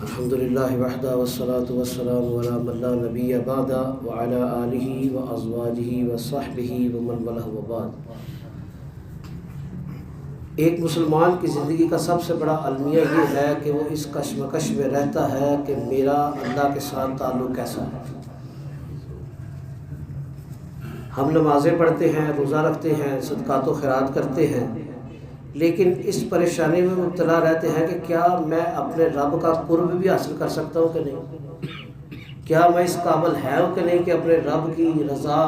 الحمدللہ وحدہ والصلاة والسلام علی من لا نبی بعدہ وعلی آلہ وازواجہ وصحبہ ومن والہ وبعد۔ ایک مسلمان کی زندگی کا سب سے بڑا المیہ یہ ہے کہ وہ اس کشمکش میں رہتا ہے کہ میرا اللہ کے ساتھ تعلق کیسا ہے۔ ہم نمازیں پڑھتے ہیں، روزہ رکھتے ہیں، صدقات و خیرات کرتے ہیں، لیکن اس پریشانی میں مبتلا رہتے ہیں کہ کیا میں اپنے رب کا قرب بھی حاصل کر سکتا ہوں کہ نہیں، کیا میں اس قابل ہے ہوں کہ نہیں کہ اپنے رب کی رضا،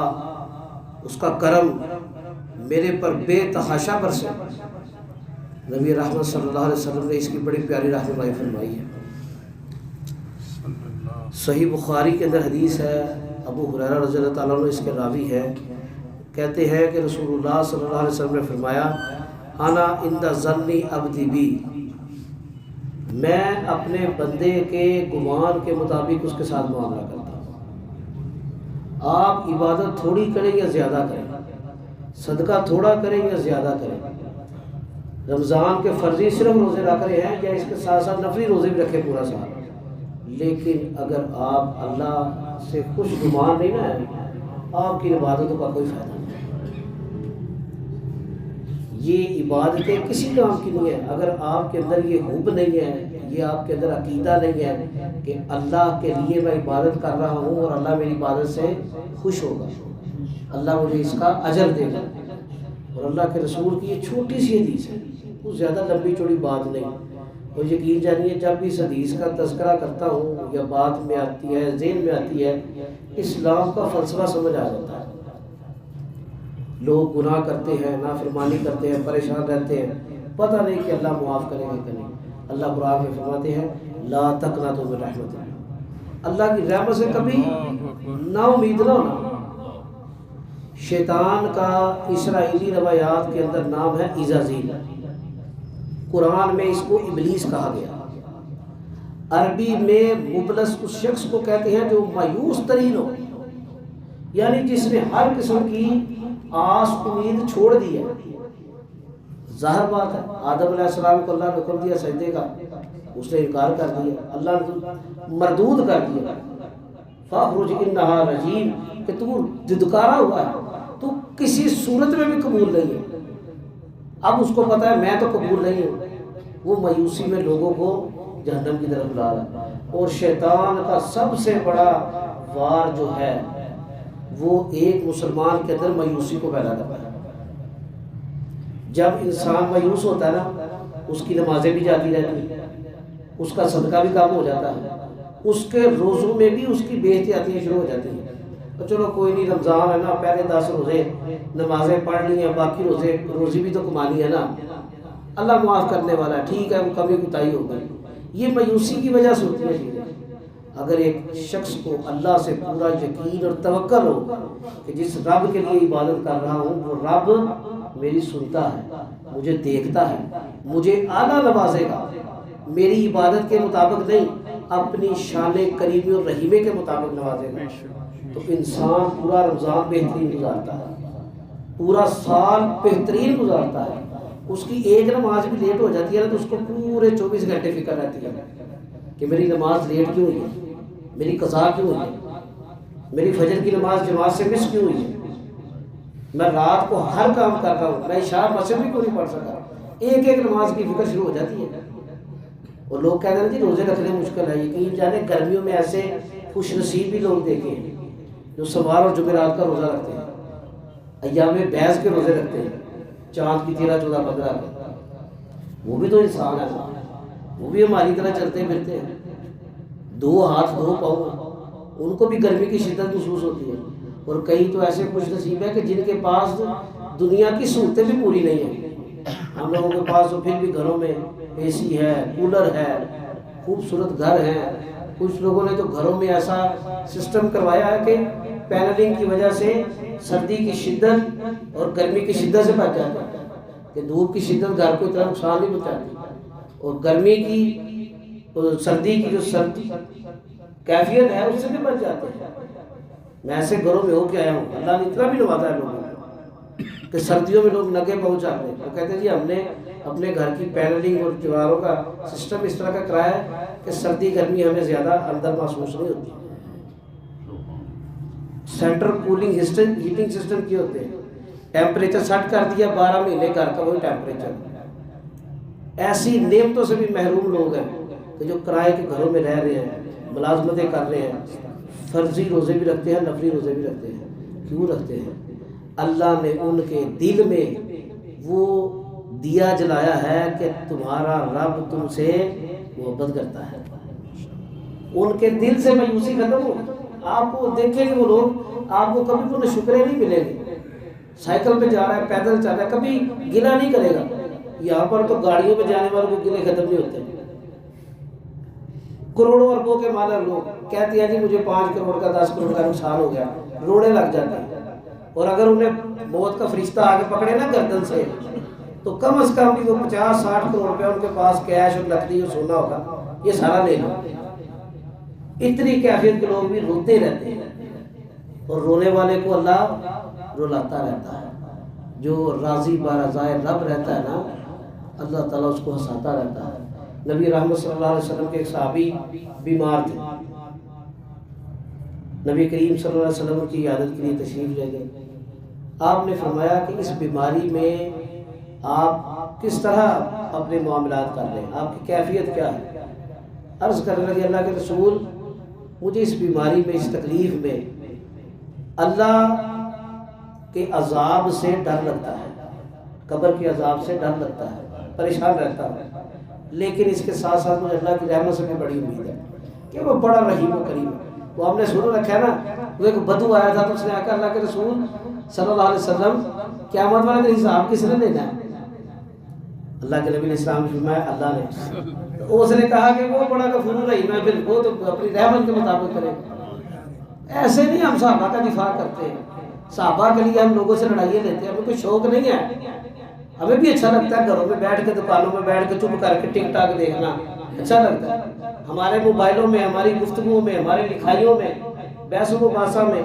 اس کا کرم میرے پر بے تحاشا برسے۔ نبی رحمت صلی اللہ علیہ وسلم نے اس کی بڑی پیاری رہنمائی فرمائی ہے۔ صحیح بخاری کے اندر حدیث ہے، ابو ہریرہ رضی اللہ تعالیٰ عنہ اس کے راوی ہے، کہتے ہیں کہ رسول اللہ صلی اللہ علیہ وسلم نے فرمایا، انا عند ظن عبدی بی، میں اپنے بندے کے گمان کے مطابق اس کے ساتھ معاملہ کرتا ہوں۔ آپ عبادت تھوڑی کریں یا زیادہ کریں، صدقہ تھوڑا کریں یا زیادہ کریں، رمضان کے فرضی صرف روزے رکھ رہے ہیں یا اس کے ساتھ ساتھ نفلی روزے بھی رکھے پورا سال، لیکن اگر آپ اللہ سے خوش گمان نہیں نہ ہے، آپ کی عبادتوں کا کوئی فائدہ نہیں۔ یہ عبادتیں کسی کام کی نہیں ہے اگر آپ کے اندر یہ حب نہیں ہے، یہ آپ کے اندر عقیدہ نہیں ہے کہ اللہ کے لیے میں عبادت کر رہا ہوں اور اللہ میری عبادت سے خوش ہوگا، اللہ مجھے اس کا اجر دے گا۔ اور اللہ کے رسول کی یہ چھوٹی سی حدیث ہے، وہ زیادہ لمبی چوڑی بات نہیں، اور یقین جانیے جب بھی اس حدیث کا تذکرہ کرتا ہوں یا بات میں آتی ہے، ذہن میں آتی ہے، اسلام کا فلسفہ سمجھ آ جاتا ہے۔ لوگ گناہ کرتے ہیں، نافرمانی کرتے ہیں، پریشان رہتے ہیں، پتہ نہیں کہ اللہ معاف کریں گے کہ نہیں۔ اللہ قرآن میں فرماتے ہیں، لا تقنطوا من رحمت اللہ، اللہ کی رحمت سے کبھی نا امید نہ ہونا۔ شیطان کا اسرائیلی روایات کے اندر نام ہے عزازیل، قرآن میں اس کو ابلیس کہا گیا۔ عربی میں مبلس اس شخص کو کہتے ہیں جو مایوس ترین ہو، یعنی جس نے ہر قسم کی آس امید چھوڑ دی ہے۔ ظاہر بات ہے، آدم علیہ السلام کو اللہ نے حکم دیا سجدے کا، اس نے انکار کر دیا، اللہ نے مردود کر دیا، فاخرج انہا رجیم، کہ تو ددکارا ہوا ہے، تو کسی صورت میں بھی قبول نہیں ہے۔ اب اس کو پتا ہے میں تو قبول نہیں ہوں، وہ مایوسی میں لوگوں کو جہنم کی طرف لا رہا ہے۔ اور شیطان کا سب سے بڑا وار جو ہے وہ ایک مسلمان کے اندر مایوسی کو پیدا کرتا ہے۔ جب انسان مایوس ہوتا ہے نا، اس کی نمازیں بھی جاتی رہتی ہیں، اس کا صدقہ بھی کم ہو جاتا ہے، اس کے روزوں میں بھی اس کی بے احتیاطیاں شروع ہو جاتی ہیں۔ تو چلو کوئی نہیں، رمضان ہے نا، پہلے 10 روزے نمازیں پڑھ لی ہیں، باقی روزی بھی تو کمانی ہے نا، اللہ معاف کرنے والا ہے، ٹھیک ہے وہ کمی کوتاہی ہو گئی۔ یہ مایوسی کی وجہ سے ہوتی ہے چیزیں۔ اگر ایک شخص کو اللہ سے پورا یقین اور توکل ہو کہ جس رب کے لیے عبادت کر رہا ہوں وہ رب میری سنتا ہے، مجھے دیکھتا ہے، مجھے اعلیٰ نوازے گا، میری عبادت کے مطابق نہیں، اپنی شان کریمی اور رحیمے کے مطابق نوازے گا، تو انسان پورا رمضان بہترین گزارتا ہے، پورا سال بہترین گزارتا ہے۔ اس کی ایک نماز بھی لیٹ ہو جاتی ہے تو اس کو پورے 24 گھنٹے فکر رہتی ہے کہ میری نماز لیٹ کیوں ہوئی ہے، میری قضا کیوں ہوئی ہے، میری فجر کی نماز جماعت سے مس کیوں ہوئی ہے، میں رات کو ہر کام کر رہا ہوں، میں عشاء مسجد بھی کیوں نہیں پڑھ سکا۔ ایک ایک نماز کی فکر شروع ہو جاتی ہے۔ اور لوگ کہتے ہیں جی روزے رکھنے مشکل ہے، یقین جانے گرمیوں میں ایسے خوش نصیب بھی لوگ دیکھے ہیں جو سوار اور جمعرات کا روزہ رکھتے ہیں، ایام بیض کے روزے رکھتے ہیں، چاند کی 13، 14، 15 کے۔ وہ بھی تو انسان ہے، وہ بھی ہماری طرح چلتے پھرتے ہیں، 2 ہاتھ 2 پاؤں، ان کو بھی گرمی کی شدت محسوس ہوتی ہے۔ اور کئی تو ایسے خوش نصیب ہے کہ جن کے پاس دنیا کی سہولتیں بھی پوری نہیں ہیں۔ ہم لوگوں کے پاس تو پھر بھی گھروں میں اے سی ہے، کولر ہے، خوبصورت گھر ہیں۔ کچھ لوگوں نے تو گھروں میں ایسا سسٹم کروایا ہے کہ پینلنگ کی وجہ سے سردی کی شدت اور گرمی کی شدت سے بچ جاتا ہے، کہ دھوپ کی شدت گھر کو اتنا نقصان نہیں پہنچاتی، اور گرمی کی سردی کی جو سردی کیفیت ہے اس سے بھی بچ جاتے ہیں۔ میں ایسے گھروں میں ہو کے آیا ہوں، اللہ نے اتنا بھی نوازا ہے لوگوں کو کہ سردیوں میں لوگ نگے پہنچ جاتے ہیں، وہ کہتے ہیں جی ہم نے اپنے گھر کی پینلنگ اور دیواروں کا سسٹم اس طرح کا کرایا ہے کہ سردی گرمی ہمیں زیادہ اندر محسوس نہیں ہوتی. سینٹرل کولنگ ہیٹنگ سسٹم کی ہوتے ہیں. ٹیمپریچر سیٹ کر دیا 12 مہینے گھر کا وہی ٹیمپریچر. ایسی نعمتوں سے بھی محروم لوگ ہیں کہ جو کرائے کے گھروں میں رہ رہے ہیں, ملازمتیں کر رہے ہیں, فرضی روزے بھی رکھتے ہیں, نفلی روزے بھی رکھتے ہیں. کیوں رکھتے ہیں؟ اللہ نے ان کے دل میں وہ دیا جلایا ہے کہ تمہارا رب تم سے محبت کرتا ہے. ان کے دل سے مایوسی ختم ہو. آپ کو دیکھیں گے وہ لوگ, آپ کو کبھی انہیں شکرے نہیں ملیں گے. سائیکل پہ جا رہا ہے, پیدل چل رہا ہے, کبھی گلہ نہیں کرے گا. یہاں پر تو گاڑیوں پہ جانے والوں کو گلے ختم نہیں ہوتے. کروڑوں اربوں کے مالک لوگ کہتے ہیں جی مجھے 5 کروڑ کا 10 کروڑ کا نقصان ہو گیا, روڑے لگ جاتے ہیں. اور اگر انہیں موت کا فرشتہ آگے پکڑے نا گردن سے, تو کم از کم بھی وہ 50-60 کروڑ روپے ان کے پاس کیش اور نقدی اور سونا ہوگا, یہ سارا لے لو. اتنی کیفیت کے لوگ بھی روتے رہتے ہیں, اور رونے والے کو اللہ رلاتا رہتا ہے. جو راضی برضائے رب رہتا ہے نا, اللہ تعالیٰ اس کو ہنساتا رہتا ہے. نبی رحمت صلی اللہ علیہ وسلم کے ایک صحابی بیمار تھے. نبی کریم صلی اللہ علیہ وسلم کی عیادت کے لیے تشریف لے گئے. آپ نے فرمایا کہ اس بیماری میں آپ کس طرح اپنے معاملات کر رہے ہیں, آپ کی کیفیت کیا ہے؟ عرض کرنے لگے اللہ کے رسول, مجھے اس بیماری میں, اس تکلیف میں اللہ کے عذاب سے ڈر لگتا ہے, قبر کے عذاب سے ڈر لگتا ہے, پریشان رہتا ہوں. لیکن اس کے ساتھ ساتھ مجھے اللہ کی رحمت سے بھی بڑی امید ہے کہ وہ بڑا رحیم و کریم ہے. وہ ہم نے سن رکھا ہے نا, وہ ایک بدو آیا تھا تو اس نے آ کر اللہ کے رسول صلی اللہ علیہ وسلم قیامت والے دن حساب کس نے لینا ہے؟ اللہ کے نبی علیہ السلام نے فرمایا اللہ نے. اس نے کہا کہ وہ بڑا غفور رحیم ہے, پھر وہ تو اپنی رحمت کے مطابق کرے. ایسے نہیں ہم صحابہ کا دفاع کرتے ہیں, صحابہ کے لیے ہم لوگوں سے لڑائیاں لیتے ہیں, ہمیں کوئی شوق نہیں ہے. ہمیں بھی اچھا لگتا ہے گھروں میں بیٹھ کے, دکانوں میں بیٹھ کے چپ کر کے ٹک ٹاک دیکھنا اچھا لگتا ہے. ہمارے موبائلوں میں, ہماری گفتگو میں, ہماری لکھائیوں میں, بحث و مباحثہ میں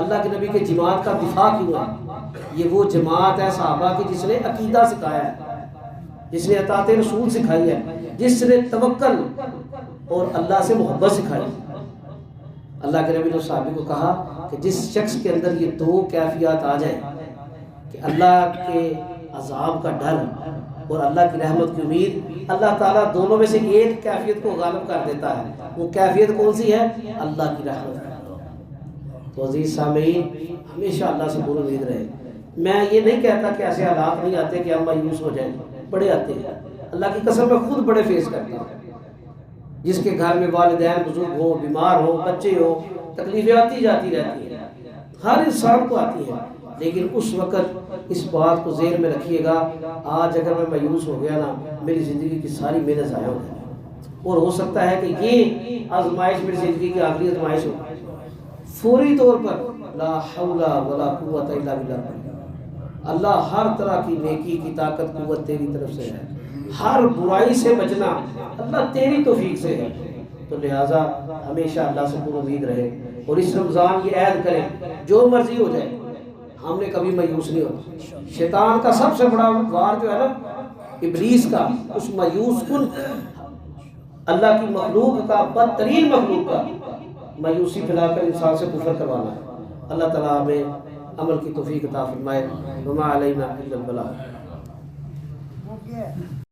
اللہ کے نبی کے جماعت کا دفاع کیوں ہے؟ یہ وہ جماعت ہے صحابہ کی جس نے عقیدہ سکھایا ہے, جس نے اطاعت رسول سکھائی ہے, جس نے توکل اور اللہ سے محبت سکھائی. اللہ کے نبی نے صحابی کو کہا کہ جس شخص کے اندر یہ 2 کیفیات آ جائیں کہ اللہ کے عذاب کا ڈر اور اللہ کی رحمت کی امید, اللہ تعالیٰ دونوں میں سے ایک کیفیت کو غالب کر دیتا ہے. وہ کیفیت کون سی ہے؟ اللہ کی رحمت. تو عزیز سامعین, ہمیشہ اللہ سے پوری امید رہے. میں یہ نہیں کہتا کہ ایسے حالات نہیں آتے کہ ہم مایوس ہو جائیں, بڑے آتے ہیں. اللہ کی قسم میں خود بڑے فیس کرتا ہوں. جس کے گھر میں والدین بزرگ ہو, بیمار ہو, بچے ہو, تکلیفیں آتی جاتی رہتی ہیں, ہر انسان کو آتی ہیں. لیکن اس وقت اس بات کو ذہن میں رکھیے گا, آج اگر میں مایوس ہو گیا نا, میری زندگی کی ساری محنت ضائع ہو گئی. اور ہو سکتا ہے کہ یہ آزمائش میری زندگی کی آخری آزمائش ہو. فوری طور پر لا حول ولا قوت الا باللہ, اللہ ہر طرح کی نیکی کی طاقت قوت تیری طرف سے ہے, ہر برائی سے بچنا اللہ تیری توفیق سے ہے. تو لہٰذا ہمیشہ اللہ سے پوری امید رہے, اور اس رمضان کی عہد کریں جو مرضی ہو جائے ہم نے کبھی مایوس نہیں ہونا. شیطان کا سب سے بڑا وار جو ہے نا, ابلیس کا, اس مایوس کن اللہ کی مخلوق کا, بدترین مخلوق کا مایوسی پھیلا کر انسان سے کفر کروانا ہے. اللہ تعالیٰ ہمیں عمل کی توفیق عطا فرمائے. وما علینا الا البلاغ.